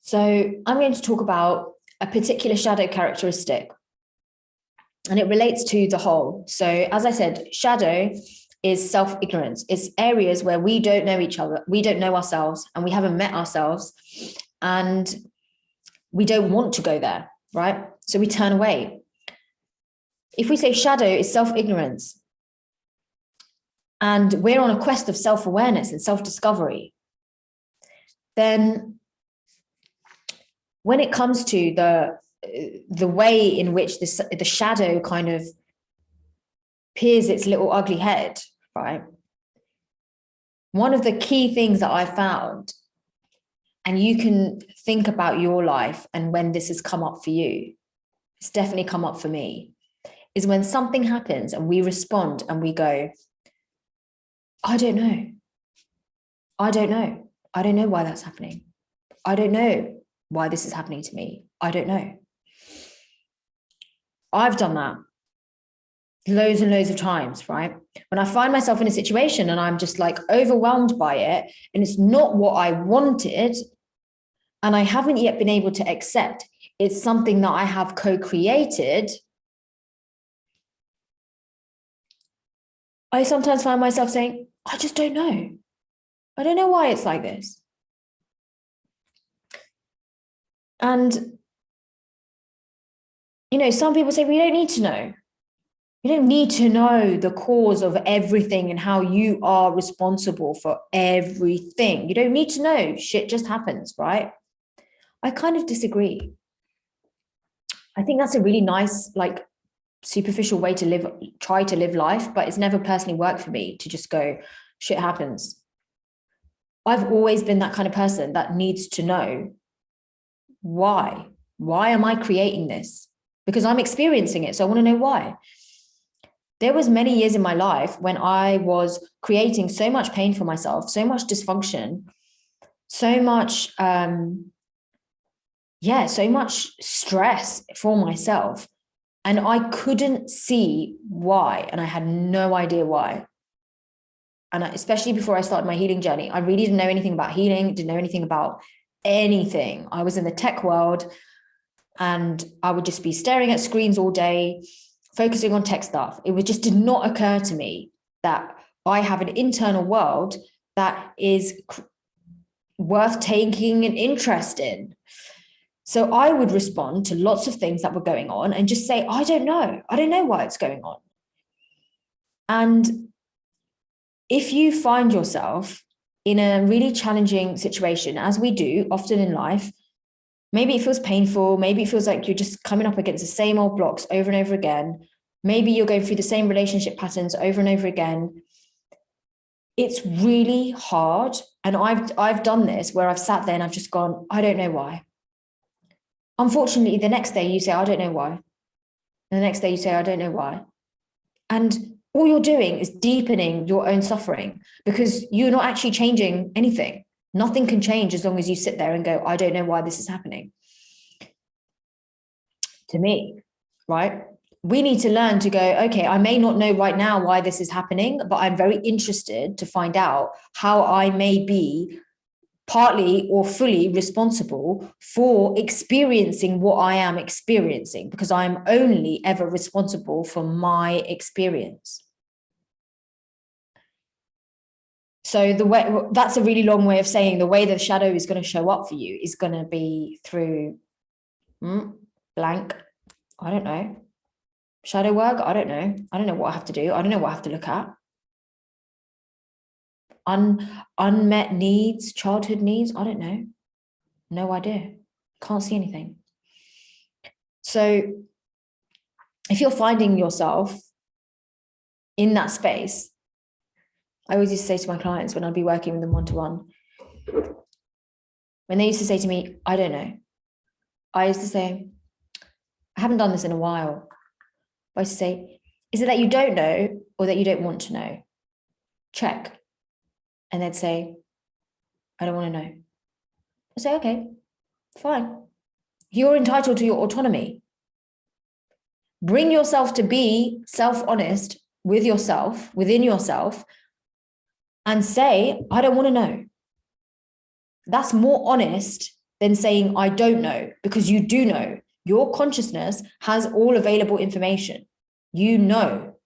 So I'm going to talk about a particular shadow characteristic, and it relates to the whole. So as I said, shadow is self-ignorance. It's areas where we don't know each other, we don't know ourselves, and we haven't met ourselves, and we don't want to go there, right? So we turn away. If we say shadow is self-ignorance, and we're on a quest of self-awareness and self-discovery, then when it comes to the way in which the shadow kind of peers its little ugly head, right? One of the key things that I found, and you can think about your life and when this has come up for you, it's definitely come up for me, is when something happens and we respond and we go, I don't know. I don't know. I don't know why that's happening. I don't know why this is happening to me. I don't know. I've done that loads and loads of times, right? When I find myself in a situation and I'm just like overwhelmed by it, and it's not what I wanted, and I haven't yet been able to accept it's something that I have co-created, I sometimes find myself saying, I just don't know. I don't know why it's like this. And, you know, some people say, we don't need to know. You don't need to know the cause of everything and how you are responsible for everything. You don't need to know. Shit just happens, right? I kind of disagree. I think that's a really nice, like, superficial way to try to live life, but it's never personally worked for me to just go, shit happens. I've always been that kind of person that needs to know why. Why am I creating this? Because I'm experiencing it, so I want to know why. There was many years in my life when I was creating so much pain for myself, so much dysfunction, so much, so much stress for myself. And I couldn't see why, and I had no idea why. And especially before I started my healing journey, I really didn't know anything about healing, didn't know anything about anything. I was in the tech world and I would just be staring at screens all day, focusing on tech stuff. It just did not occur to me that I have an internal world that is worth taking an interest in. So I would respond to lots of things that were going on and just say, I don't know. I don't know why it's going on. And if you find yourself in a really challenging situation, as we do often in life, maybe it feels painful. Maybe it feels like you're just coming up against the same old blocks over and over again. Maybe you're going through the same relationship patterns over and over again. It's really hard. And I've done this where I've sat there and I've just gone, I don't know why. Unfortunately, the next day you say, I don't know why. And the next day you say, I don't know why. And all you're doing is deepening your own suffering because you're not actually changing anything. Nothing can change as long as you sit there and go, I don't know why this is happening. To me, right? We need to learn to go, okay, I may not know right now why this is happening, but I'm very interested to find out how I may be partly or fully responsible for experiencing what I am experiencing, because I'm only ever responsible for my experience. So that's a really long way of saying the way the shadow is going to show up for you is going to be through blank. I don't know. Shadow work. I don't know. I don't know what I have to do. I don't know what I have to look at. Unmet needs, childhood needs. I don't know. No idea. Can't see anything. So if you're finding yourself in that space, I always used to say to my clients when I'd be working with them one-to-one, when they used to say to me, I don't know, I used to say, I haven't done this in a while. I used to say, is it that you don't know or that you don't want to know? Check. And they'd say, I don't want to know. I say, okay, fine. You're entitled to your autonomy. Bring yourself to be self-honest with yourself, within yourself, and say, I don't want to know. That's more honest than saying, I don't know, because you do know. Your consciousness has all available information. You know,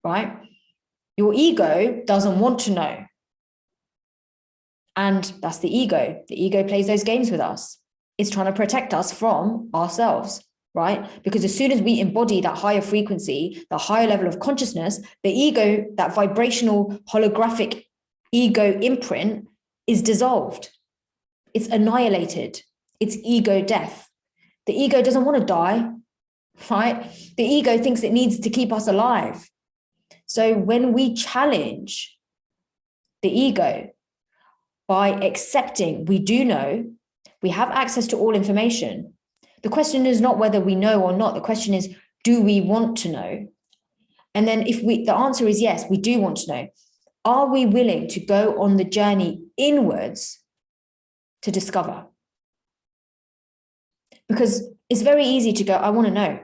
right? Your ego doesn't want to know. And that's the ego. The ego plays those games with us. It's trying to protect us from ourselves, right? Because as soon as we embody that higher frequency, the higher level of consciousness, the ego, that vibrational holographic ego imprint is dissolved. It's annihilated. It's ego death. The ego doesn't want to die, right? The ego thinks it needs to keep us alive. So when we challenge the ego by accepting we do know, we have access to all information. The question is not whether we know or not. The question is, do we want to know? And then the answer is yes, we do want to know. Are we willing to go on the journey inwards to discover? Because it's very easy to go, I want to know.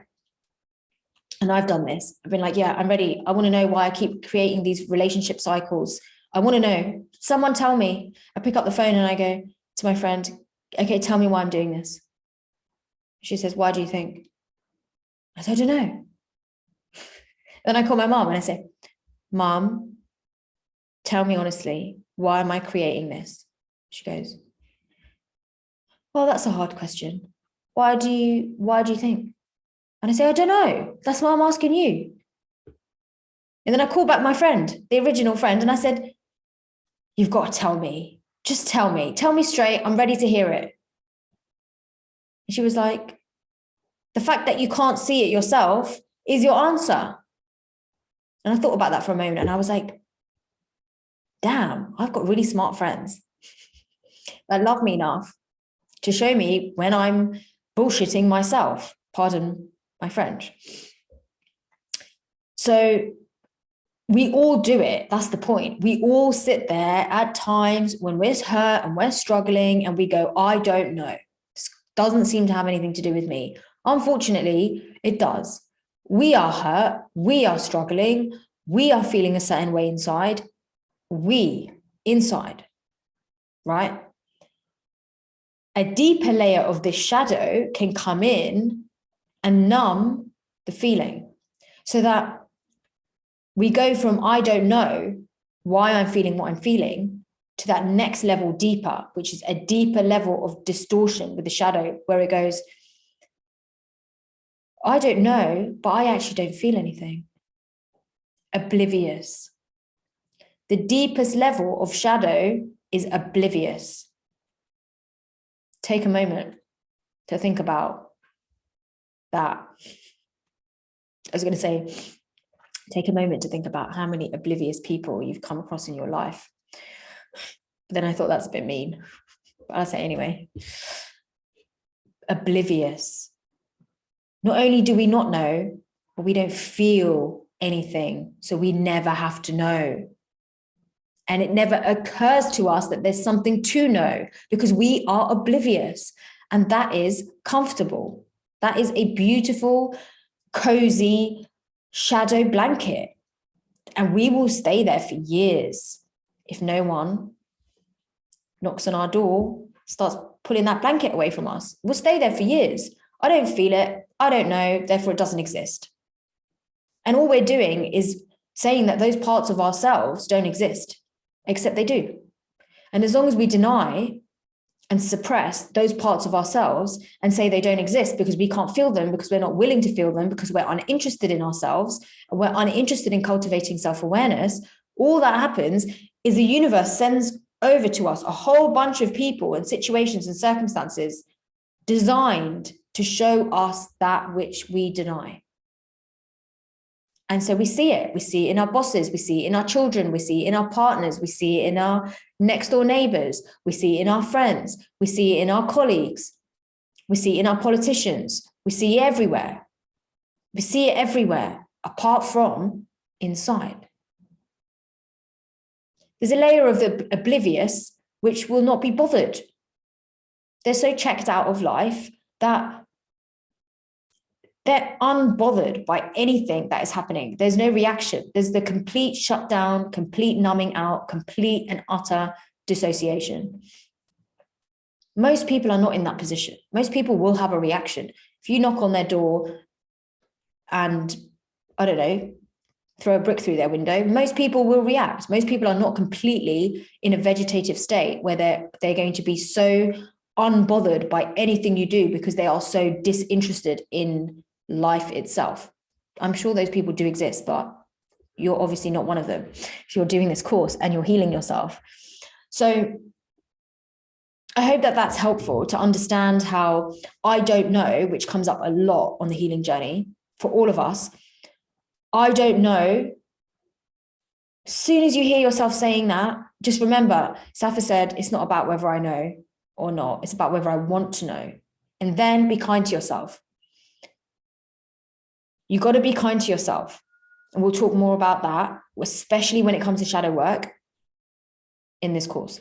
And I've done this. I've been like, yeah, I'm ready. I want to know why I keep creating these relationship cycles. I want to know. Someone tell me. I pick up the phone and I go to my friend, okay, tell me why I'm doing this. She says, why do you think? I said, I don't know. Then I call my mom and I say, Mom, tell me honestly, why am I creating this? She goes, well, that's a hard question. Why do you think? And I say, I don't know. That's why I'm asking you. And then I call back my friend, the original friend, and I said, you've got to tell me. Just tell me. Tell me straight. I'm ready to hear it. And she was like, the fact that you can't see it yourself is your answer. And I thought about that for a moment and I was like, damn, I've got really smart friends that love me enough to show me when I'm bullshitting myself. Pardon my French. So we all do it. That's the point. We all sit there at times when we're hurt and we're struggling and we go, I don't know. This doesn't seem to have anything to do with me. Unfortunately, it does. We are hurt. We are struggling. We are feeling a certain way inside. Inside, right? A deeper layer of this shadow can come in and numb the feeling so that we go from, I don't know why I'm feeling what I'm feeling, to that next level deeper, which is a deeper level of distortion with the shadow, where it goes, I don't know, but I actually don't feel anything. Oblivious. The deepest level of shadow is oblivious. Take a moment to think about that. I was going to say, take a moment to think about how many oblivious people you've come across in your life. But then I thought that's a bit mean, but I'll say anyway. Oblivious. Not only do we not know, but we don't feel anything. So we never have to know. And it never occurs to us that there's something to know because we are oblivious. And that is comfortable. That is a beautiful, cozy shadow blanket. And we will stay there for years if no one knocks on our door, starts pulling that blanket away from us. We'll stay there for years. I don't feel it. I don't know. Therefore, it doesn't exist. And all we're doing is saying that those parts of ourselves don't exist, except they do. And as long as we deny and suppress those parts of ourselves and say they don't exist because we can't feel them, because we're not willing to feel them, because we're uninterested in ourselves, and we're uninterested in cultivating self-awareness, all that happens is the universe sends over to us a whole bunch of people and situations and circumstances designed to show us that which we deny. And so we see it. We see it in our bosses. We see it in our children. We see it in our partners. We see it in our next door neighbors. We see it in our friends. We see it in our colleagues. We see it in our politicians. We see it everywhere. We see it everywhere, apart from inside. There's a layer of the oblivious which will not be bothered. They're so checked out of life that they're unbothered by anything that is happening. There's no reaction. There's the complete shutdown, complete numbing out, complete and utter dissociation. Most people are not in that position. Most people will have a reaction. If you knock on their door and, I don't know, throw a brick through their window, most people will react. Most people are not completely in a vegetative state where they're going to be so unbothered by anything you do because they are so disinterested in life itself. I'm sure those people do exist, but you're obviously not one of them if you're doing this course and you're healing yourself. So I hope that that's helpful to understand how I don't know, which comes up a lot on the healing journey for all of us. I don't know. As soon as you hear yourself saying that, just remember, Safa said, it's not about whether I know or not. It's about whether I want to know. And then be kind to yourself. You got to be kind to yourself. And we'll talk more about that, especially when it comes to shadow work in this course.